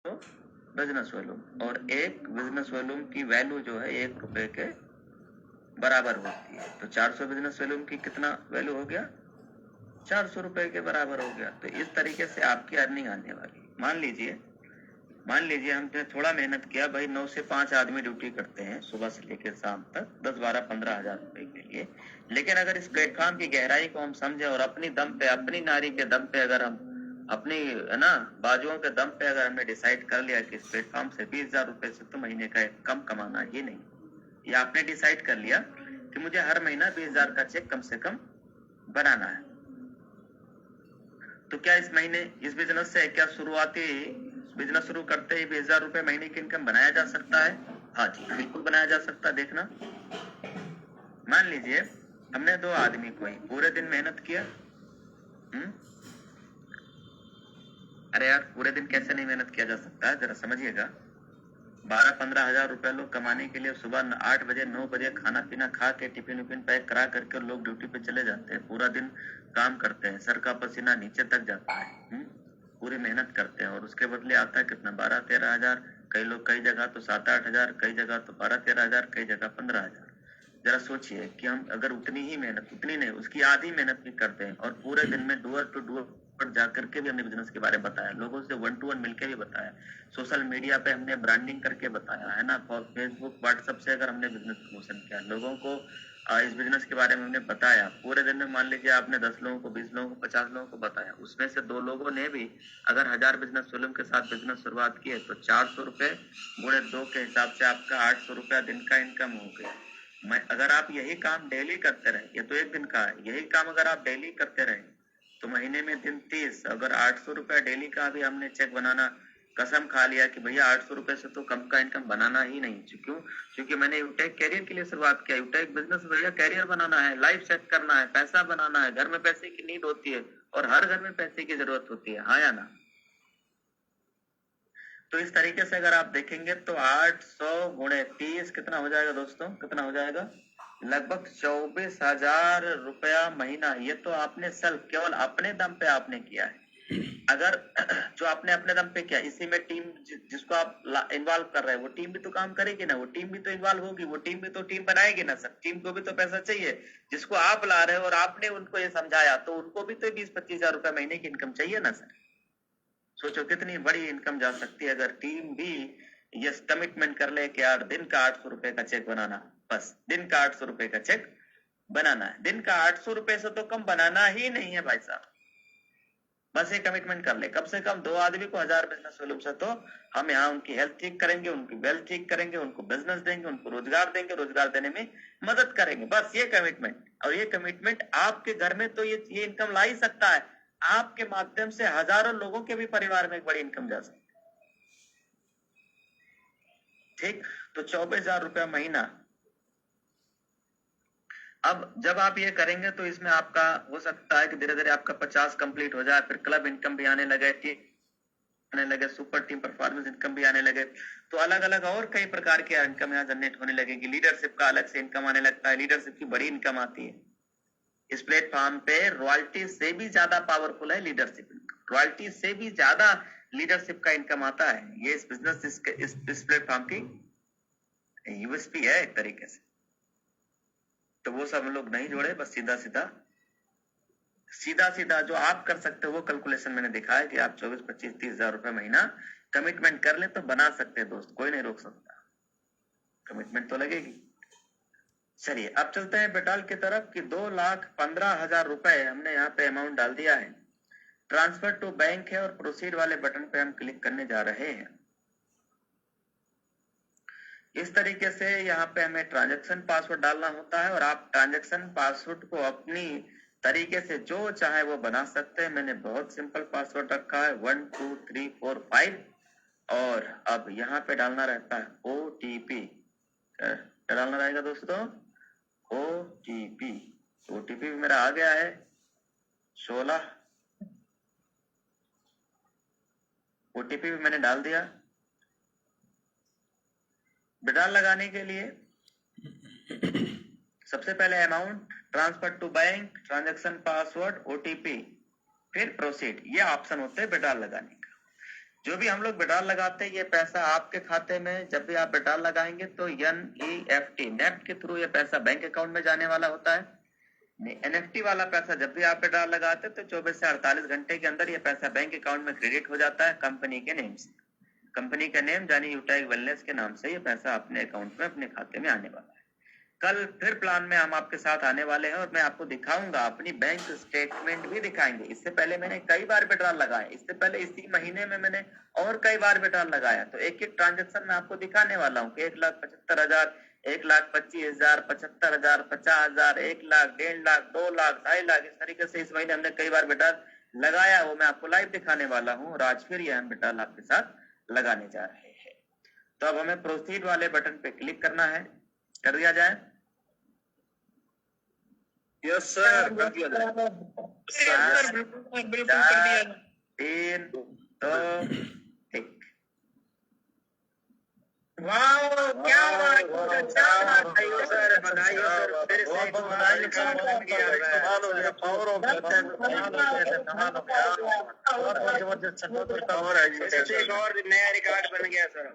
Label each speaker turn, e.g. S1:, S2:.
S1: तो business volume, और एक बिजनेस वॉल्यूम की वैल्यू जो है 1 रुपए के बराबर होती है। तो 400 बिजनेस वॉल्यूम की कितना वैल्यू हो गया? 400 रुपए के बराबर हो गया। तो इस तरीके से आपकी अर्निंग आने वाली। मान लीजिए हमने थोड़ा मेहनत किया भाई, 9 से 5 आदमी ड्यूटी करते हैं सुबह से लेकर शाम तक, 10, 12, 15 हजार रुपए के लिए। लेकिन अगर इस प्लेटफॉर्म की गहराई को हम समझे और अपनी दम पे, अपनी नारी के दम पे, अगर हम अपनी है ना बाजुओं के दम पे अगर हमने डिसाइड कर लिया कि इस प्लेटफॉर्म से 20,000 रुपए से तो महीने का कम कमाना ही नहीं, या आपने डिसाइड कर लिया कि मुझे हर महीना 20,000 का चेक कम से कम बनाना है, तो क्या इस महीने इस बिजनेस से क्या शुरुआती बिजनेस शुरू करते ही 20,000 रुपए महीने की इनकम बनाया जा सकता है? हाँ जी, बिल्कुल बनाया जा सकता है। देखना, मान लीजिए हमने 2 आदमी को ही पूरे दिन मेहनत किया। अरे यार, पूरे दिन कैसे नहीं मेहनत किया जा सकता है, जरा समझिएगा। 12-15 हजार रुपए लोग कमाने के लिए सुबह 8 बजे 9 बजे खाना पीना खा के टिफिन विफिन पैक करा करके लोग ड्यूटी पे चले जाते हैं, पूरा दिन काम करते हैं, सर का पसीना नीचे तक जाता है, पूरी मेहनत करते हैं, और उसके बदले आता है कितना? 12-13 हजार। कई लोग कई जगह तो 7-8 हजार, कई जगह तो 12-13 हजार, कई जगह 15 हजार। जरा सोचिए कि हम अगर उतनी ही मेहनत, उतनी नहीं उसकी आधी मेहनत भी करते हैं, और पूरे दिन में डूअर टू डूअर जाकर के भी हमने बिजनेस के बारे में बताया, लोगों से 1 to 1 मिलकर भी बताया, सोशल मीडिया पे हमने ब्रांडिंग करके बताया है ना, फेसबुक व्हाट्सएप से अगर हमने बिजनेस प्रमोशन किया, लोगों को इस बिजनेस के बारे में हमने बताया, पूरे दिन में मान लीजिए आपने 10 लोगों को, 20 लोगों को, 50 लोगों को बताया, उसमें से 2 लोगों ने भी अगर 1000 बिजनेस वॉल्यूम के साथ बिजनेस शुरुआत की है, तो 400 रुपए गुणे 2 के हिसाब से आपका 800 रुपया दिन का इनकम हो गया। अगर आप यही काम डेली करते रहे, ये तो एक दिन का है, यही काम अगर आप डेली करते रहे तो महीने में दिन 30, अगर 800 रुपया डेली का भी हमने चेक बनाना, कसम खा लिया कि भैया 800 रुपए से तो कम का इनकम बनाना ही नहीं। क्यों? क्योंकि मैंने यूटेक कैरियर के लिए शुरुआत किया। यूटेक बिजनेस भैया कैरियर बनाना है, लाइफ सेट करना है, पैसा बनाना है, घर में पैसे की नीड होती है और हर घर में पैसे की जरूरत होती है, हाँ या ना? तो इस तरीके से अगर आप देखेंगे तो 800 गुणे 30 कितना हो जाएगा दोस्तों? कितना हो जाएगा? लगभग 24,000 रुपया महीना। ये तो आपने सेल्फ, केवल अपने दम पे आपने किया है। अगर जो आपने अपने दम पे किया, इसी में टीम जिसको आप इन्वॉल्व कर रहे हैं, वो टीम भी तो काम करेगी ना, वो टीम भी तो इन्वॉल्व होगी, वो टीम भी तो टीम बनाएगी ना सर। टीम को भी तो पैसा चाहिए। जिसको आप ला रहे हो और आपने उनको ये समझाया, तो उनको भी तो 20-25 हजार रुपए महीने की इनकम चाहिए ना सर। सोचो कितनी बड़ी इनकम जा सकती है अगर टीम भी ये कमिटमेंट कर ले कि यार दिन का 800 रुपए का चेक बनाना, बस दिन का 800 रुपए का चेक बनाना है। दिन का 800 रुपए से तो कम बनाना ही नहीं है भाई साहब। बस ये कमिटमेंट कर ले, कम से कम 2 आदमी को 1000 बिजनेस वॉल्यूम से तो हम यहाँ उनकी हेल्थ ठीक करेंगे, उनकी वेल्थ ठीक करेंगे, उनको बिजनेस देंगे, उनको रोजगार देंगे, रोजगार देने में मदद करेंगे। बस ये कमिटमेंट, और ये कमिटमेंट आपके घर में तो ये इनकम ला ही सकता है। आपके माध्यम से हजारों लोगों के भी परिवार में एक बड़ी इनकम जा सकती है। ठीक, तो 24,000 रुपया महीना। अब जब आप ये करेंगे तो इसमें आपका हो सकता है कि धीरे धीरे आपका 50 कंप्लीट हो जाए, फिर क्लब इनकम भी आने लगे, आने लगे, सुपर टीम परफॉर्मेंस इनकम भी आने लगे, तो अलग अलग और कई प्रकार की इनकम यहाँ जनरेट होने लगेगी। लीडरशिप का अलग से इनकम आने लगता है, लीडरशिप की बड़ी इनकम आती है। इस प्लेटफॉर्म पे रॉयल्टी से भी ज्यादा पावरफुल है लीडरशिप इनकम, रॉयल्टी से भी ज्यादा लीडरशिप का इनकम आता है। ये इस बिजनेस इस प्लेटफॉर्म की यूएसपी है एक तरीके से। तो वो सब लोग नहीं जोड़े, बस सीधा सीधा जो आप कर सकते हो वो कैलकुलेशन मैंने दिखाया कि आप 24, 25, 30 हजार रुपए महीना कमिटमेंट कर ले तो बना सकते हैं दोस्त, कोई नहीं रोक सकता, कमिटमेंट तो लगेगी। चलिए अब चलते हैं बेटाल की तरफ कि 2,15,000 रुपए हमने यहाँ पे अमाउंट डाल दिया है। ट्रांसफर टू बैंक है और प्रोसीड वाले बटन पे हम क्लिक करने जा रहे हैं। इस तरीके से यहाँ पे हमें ट्रांजैक्शन पासवर्ड डालना होता है और आप ट्रांजैक्शन पासवर्ड को अपनी तरीके से जो चाहे वो बना सकते हैं। मैंने बहुत सिंपल पासवर्ड रखा है 1 2 3 4 5, और अब यहाँ पे डालना रहता है OTP। क्या डालना रहेगा दोस्तों? OTP। OTP मेरा आ गया है 16। OTP भी मैंने डाल दिया। विड्रॉल लगाने के लिए सबसे पहले amount, transfer to bank, transaction password, OTP, फिर प्रोसीड, ये ऑप्शन होते हैं विड्रॉल लगाने का। जो भी हम लोग विड्रॉल लगाते हैं ये पैसा आपके खाते में, जब भी आप विड्रॉल लगाएंगे तो NEFT नेफ्ट के थ्रू ये पैसा बैंक अकाउंट में जाने वाला होता है। NFT वाला पैसा जब भी आप विड्रॉल लगाते हैं तो 24 से 48 घंटे के अंदर ये पैसा बैंक अकाउंट में क्रेडिट हो जाता है कंपनी के नेम से। कंपनी का नेम यानी यूटाइक वेलनेस के नाम से ये पैसा अपने अकाउंट में अपने खाते में आने वाला है। कल फिर प्लान में हम आपके साथ आने वाले हैं और मैं आपको दिखाऊंगा, अपनी बैंक स्टेटमेंट भी दिखाएंगे। इससे पहले मैंने कई बार विड्रॉल लगाए, इससे पहले इसी महीने में मैंने और कई बार विड्रॉल लगाया। तो एक एक ट्रांजेक्शन में आपको दिखाने वाला हूँ कि 1,75,000, 1,25,000, 75,000, 50,000, 1 लाख, 1.5 लाख, 2 लाख, 2.5 लाख, इस तरीके से इस महीने हमने कई बार विड्रॉल लगाया, वो मैं आपको लाइव दिखाने वाला हूँ। और आज फिर ये हम विड्रॉल आपके साथ लगाने जा रहे हैं। तो अब हमें प्रोसीड वाले बटन पे क्लिक करना है, कर दिया जाए।
S2: यस सर, कर दिया जाए।
S1: सर
S2: बिल्कुल कर दिया जाए।
S1: 3 2 1।
S2: वाह, क्या बात है, क्या बात है
S1: सर, बधाई हो सर, फिर से एक
S2: बधाई हो सर,
S1: बन गया है।
S2: कमाल हो गया, पावर ऑफ
S1: और एक नया रिकॉर्ड बन गया सर।